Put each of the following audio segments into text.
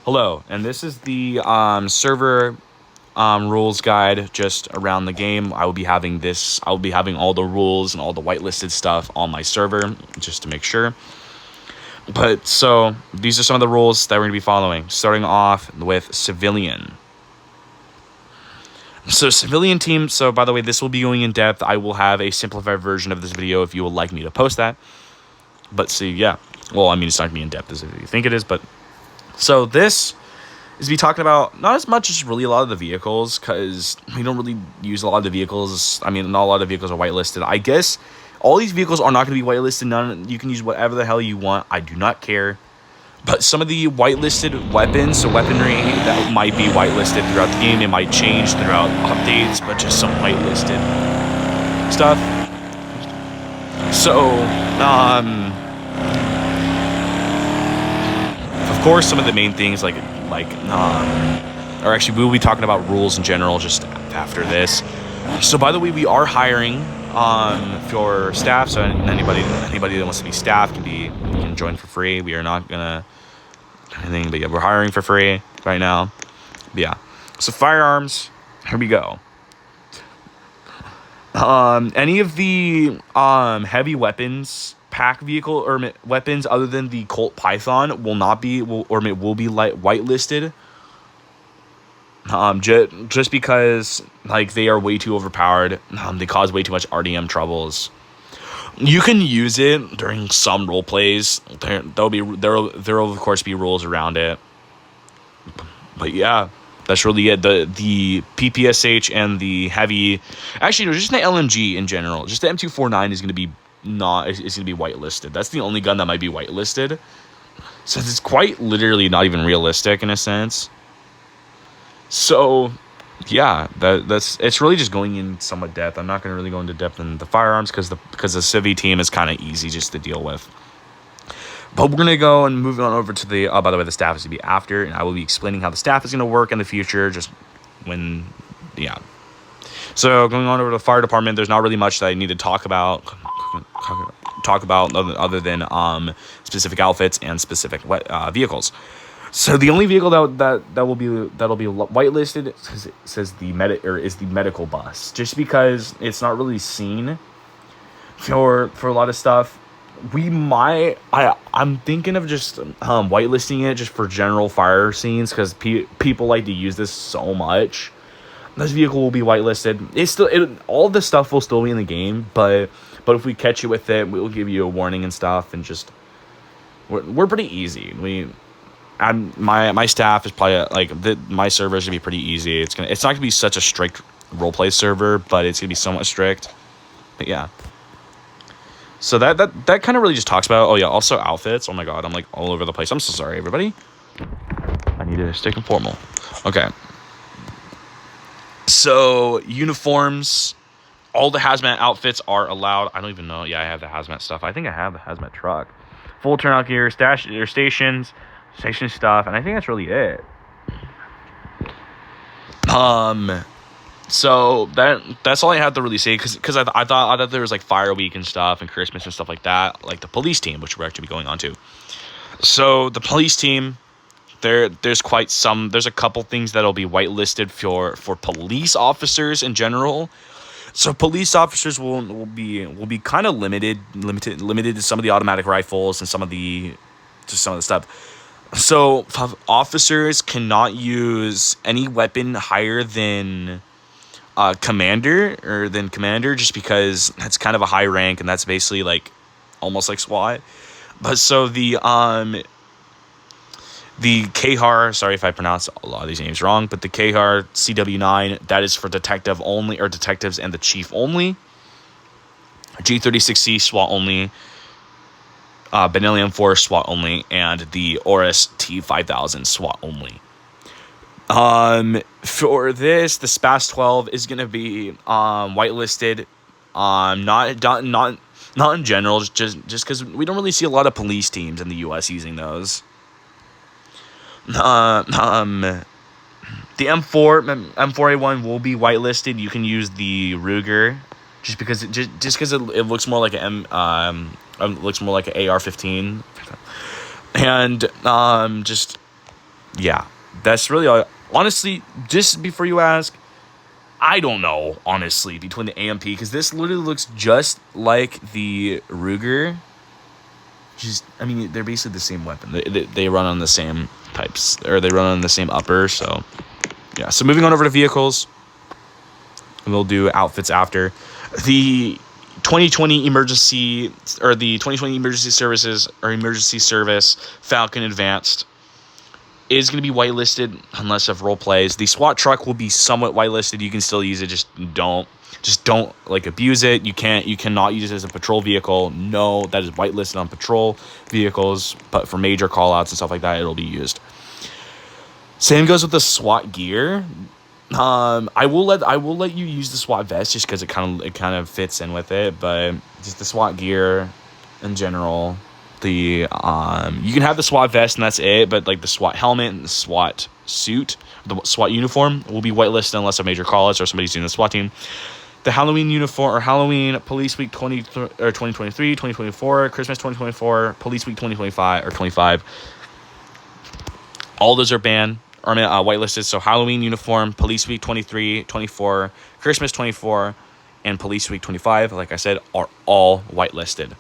Hello, and this is the server rules guide just around the game. I will be having all the rules and all the whitelisted stuff on my server just to make sure. But so these are some of the rules that we're going to be following, starting off with civilian. So civilian team, so by the way, this will be going in depth. I will have a simplified version of this video if you would like me to post that. But see, yeah. Well, I mean, it's not going to be in depth as you think it is, but so this is be talking about not as much as really a lot of the vehicles, because we don't really use a lot of the vehicles. I mean, not a lot of vehicles are whitelisted. I guess all these vehicles are not going to be whitelisted. None, you can use whatever the hell you want. I do not care. But some of the whitelisted weapons, so weaponry that might be whitelisted throughout the game, it might change throughout updates, but just some whitelisted stuff. So, of course, some of the main things or actually we'll be talking about rules in general just after this. So by the way, we are hiring for staff, so anybody that wants to be staff can join for free. We are not gonna do anything, but yeah, we're hiring for free right now. But yeah, so firearms, here we go. Any of the heavy weapons pack vehicle or weapons other than the Colt Python will be whitelisted. Just because they are way too overpowered. They cause way too much RDM troubles. You can use it during some role plays. There will of course be rules around it. But yeah, that's really it. The PPSH and the heavy, actually no, just the LMG in general. Just the M249 is going to be whitelisted. That's the only gun that might be whitelisted. So it's quite literally not even realistic in a sense. So yeah, it's really just going in somewhat depth. I'm not going to really go into depth in the firearms because the civvy team is kind of easy just to deal with. But we're going to go and move on over to the, by the way, the staff is to be after, and I will be explaining how the staff is going to work in the future, just when, yeah. So going on over to the fire department, there's not really much that I need to talk about other than specific outfits and specific vehicles. So the only vehicle that'll be whitelisted is the medical bus, just because it's not really seen for a lot of stuff. I'm thinking of just whitelisting it just for general fire scenes, because people like to use this so much. This vehicle will be whitelisted. All the stuff will still be in the game, but if we catch you with it, we'll give you a warning and stuff, and just we're pretty easy. My staff is probably my server is gonna be pretty easy. It's not gonna be such a strict roleplay server, but it's gonna be somewhat strict. But yeah. So that kind of really just talks about, oh yeah, also outfits. Oh my god, I'm like all over the place. I'm so sorry, everybody. I need to stay informal. Okay. So uniforms, all the hazmat outfits are allowed. I don't even know. Yeah, I have the hazmat stuff. I think I have the hazmat truck. Full turnout gear, station stuff, and I think that's really it. So that's all I have to really say, because I thought there was Fire Week and stuff and Christmas and stuff like that, like the police team, which we're actually going on to. So the police team, there's a couple things that'll be whitelisted for police officers in general. So police officers will be kind of limited to some of the automatic rifles and some of the stuff. So officers cannot use any weapon higher than commander, just because that's kind of a high rank, and that's basically almost like SWAT. But so the KHAR, sorry if I pronounce a lot of these names wrong, but the KHAR CW9, that is for detective only, or detectives and the chief only. G36C SWAT only. Benelli M4 SWAT only, and the Oris T5000 SWAT only. For this, the SPAS 12 is gonna be whitelisted. Not in general, just because we don't really see a lot of police teams in the U.S. using those. The M4A1 will be whitelisted. You can use the Ruger, just because it looks more like an looks more like an AR-15, and yeah, that's really all. Honestly, just before you ask, I don't know, honestly, between the AMP, because this literally looks just like the Ruger. Just, I mean, they're basically the same weapon. They run on the same types, or they run on the same upper, so, yeah. So moving on over to vehicles, and we'll do outfits after. The 2020 emergency, or the 2020 emergency services, or emergency service Falcon Advanced is going to be whitelisted unless of role plays. The SWAT truck will be somewhat whitelisted. You can still use it, just don't like abuse it. You cannot use it as a patrol vehicle. No, that is whitelisted on patrol vehicles, but for major callouts and stuff like that, it'll be used. Same goes with the SWAT gear. I will let you use the SWAT vest just because it kind of fits in with it, but just the SWAT gear in general. You can have the SWAT vest and that's it, but like the SWAT helmet and the SWAT suit, the SWAT uniform will be whitelisted unless a major call-outs or somebody's doing the SWAT team. The Halloween uniform, or Halloween Police Week 2023, 2024, Christmas 2024, Police Week 2025 or 25. All those are banned or whitelisted. So Halloween uniform, Police Week 23, 24, Christmas 24, and Police Week 25, like I said, are all whitelisted.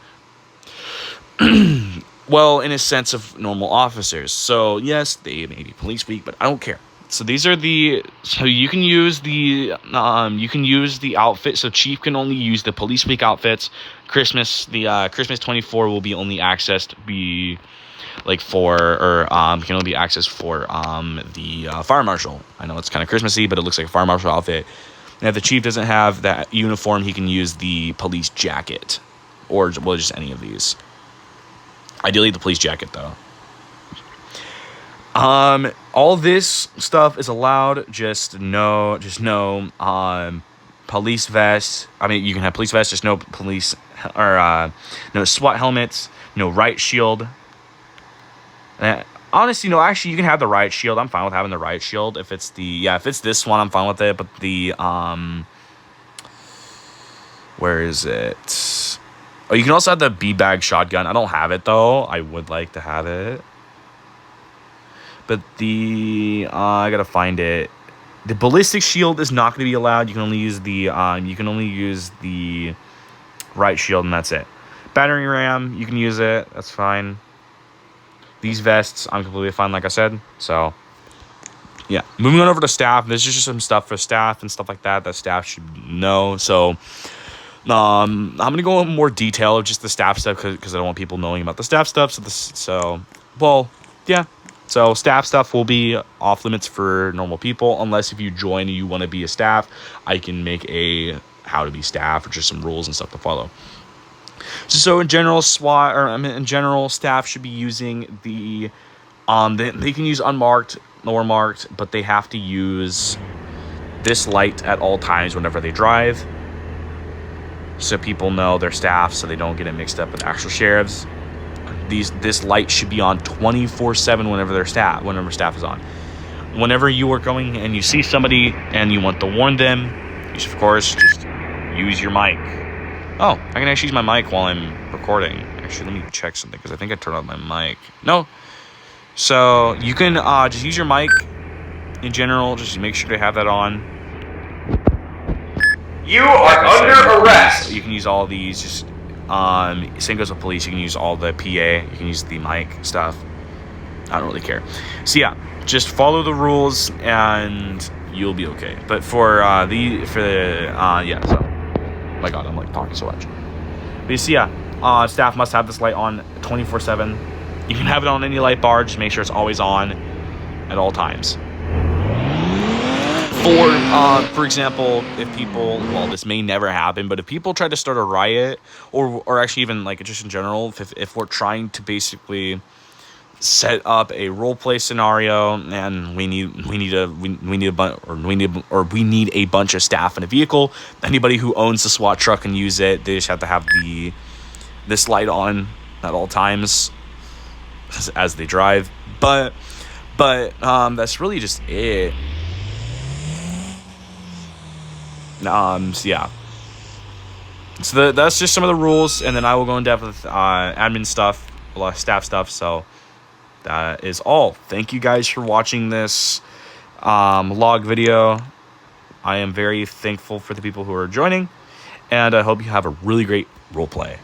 Well, in a sense of normal officers. So yes, they may be Police Week, but I don't care. So these are so you can use the outfit. So Chief can only use the Police Week outfits. Christmas 24 will be only accessed can only be accessed for the fire marshal. I know it's kind of Christmassy, but it looks like a fire marshal outfit. And if the Chief doesn't have that uniform, he can use the police jacket, or just any of these. Ideally, the police jacket, though. All this stuff is allowed. Just no police vests. I mean, you can have police vests, just no police or no SWAT helmets, no riot shield. Honestly, no. Actually, you can have the riot shield. I'm fine with having the riot shield. If it's this one, I'm fine with it. But the where is it? Oh, you can also have the beanbag shotgun. I don't have it, though. I would like to have it. But I gotta find it. The ballistic shield is not gonna be allowed. You can only use the right shield, and that's it. Battering ram, you can use it. That's fine. These vests, I'm completely fine, like I said. So, yeah. Moving on over to staff. This is just some stuff for staff and stuff like that staff should know. So, I'm gonna go in more detail of just the staff stuff because I don't want people knowing about the staff stuff. So staff stuff will be off limits for normal people unless if you join and you want to be a staff. I can make a how to be staff or just some rules and stuff to follow. So in general, staff should be using they can use unmarked or marked, but they have to use this light at all times whenever they drive. So people know they're staff, so they don't get it mixed up with actual sheriffs. This light should be on 24/7 whenever staff is on. Whenever you are going and you see somebody and you want to warn them, you should of course just use your mic. Oh, I can actually use my mic while I'm recording. Actually, let me check something because I think I turned on my mic. No. So you can just use your mic in general. Just make sure to have that on. You are under arrest. You can use all these. Just same goes with police. You can use all the PA. You can use the mic stuff. I don't really care. So yeah, just follow the rules and you'll be okay. But for so my God, I'm like talking so much. But you see, staff must have this light on 24/7. You can have it on any light bar. Just make sure it's always on at all times. For example, if people, well, this may never happen, but if people try to start a riot, or actually even like just in general, if we're trying to basically set up a role play scenario and we need a bunch of staff in a vehicle, anybody who owns the SWAT truck can use it. They just have to have this light on at all times as they drive. But that's really just it. So yeah. So that's just some of the rules, and then I will go in depth with admin stuff, a lot of staff stuff. So that is all. Thank you guys for watching this log video. I am very thankful for the people who are joining, and I hope you have a really great role play.